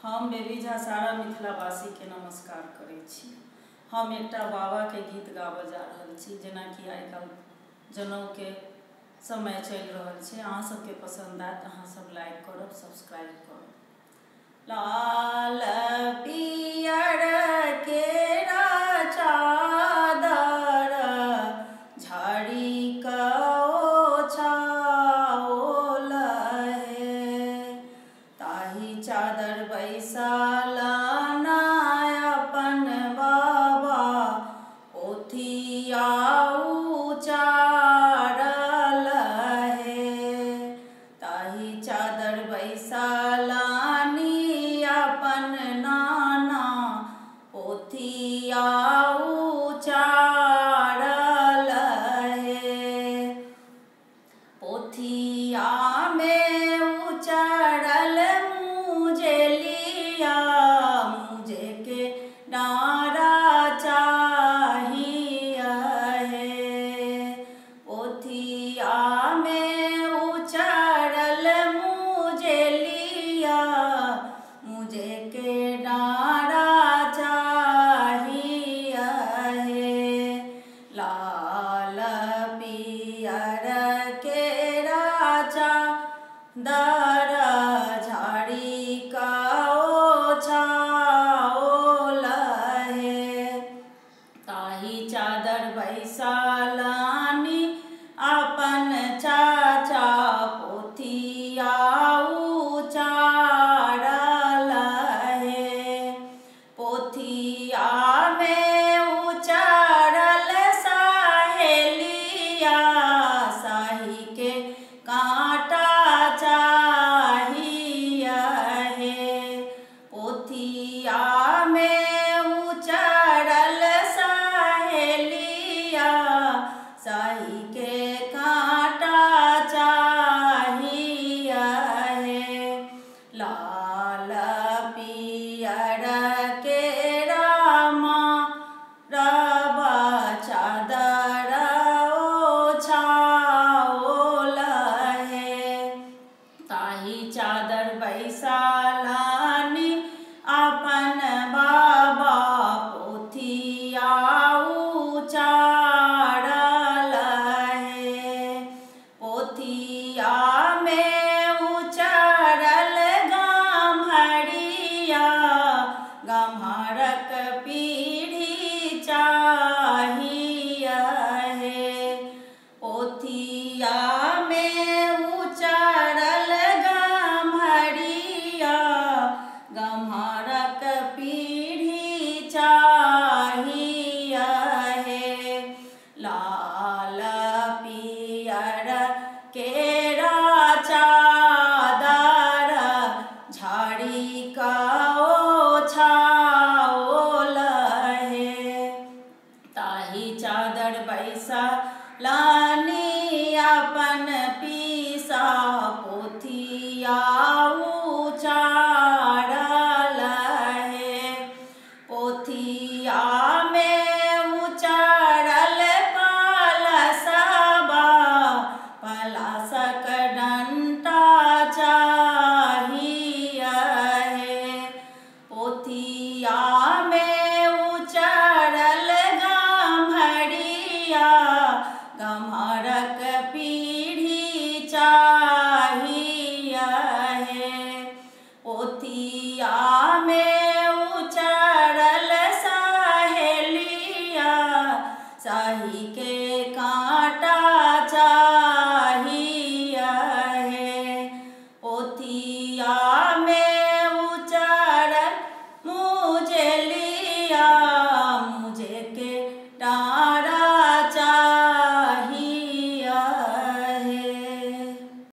हम बेबी झा सारा मिथिलावासी के नमस्कार करै छी। हम एकटा बाबा के गीत गाबऽ जा रहल छी, जेना कि आइकाल्हि जनऊ के समय चलि रहल छै। अहाँ सबके पसंद आयत, अहाँ सब लाइक करब, सब्सक्राइब करब। लाल पियर केरा चादर झाड़ी क ओछाओल हे, ताही चादर बैसाल अपन बाबा पोथिया उचारल हे, ताही चादर बैसालानी अपन नाना पोथिया उचारल हे। पोथिया में उचारल मुझे लिया, मुझे के नारा चाहिए है। पोथिया में उचारल मुझे लिया, मुझे के नारा चाहिए है। लाल पियर केरा चादर झाड़ी क ओछाओल हे, ताही चादर बैसालानी अपन चाचा पोथिया उचारल हे। पोथिया में उचारल सहेलिया, साही के कांटा चाहिए है। पोथिया में उचारल सहेलिया, साही के कांटा चाहिए है। लाल पियर केरा रबा चादर ओछाओल हे, ताही चादर बैसालानी अपन बाबा पोथिया उचारल हे। पोथिया में उचारल गम्हरिया, गम्हरक पीढ़ी चाहिए है। पोथिया में उचारल गम्हरिया, गम्हरक पीढ़ी चाहिए है। लाल पियर केरा चादर झाड़ी क ओछाओल हे, ताही चादर बैसालानी अपन पीसा पोथिया उचारल हे। पोथिया में उचारल पलसबा, पलासक डंटा चाहिए है। पोथिया में उचारल गम्हरिया, गम्हरक पीढ़ी चाहिए है। पोथिया में उचारल सहेलिया, साही के कांटा चाहिए है। पोथिया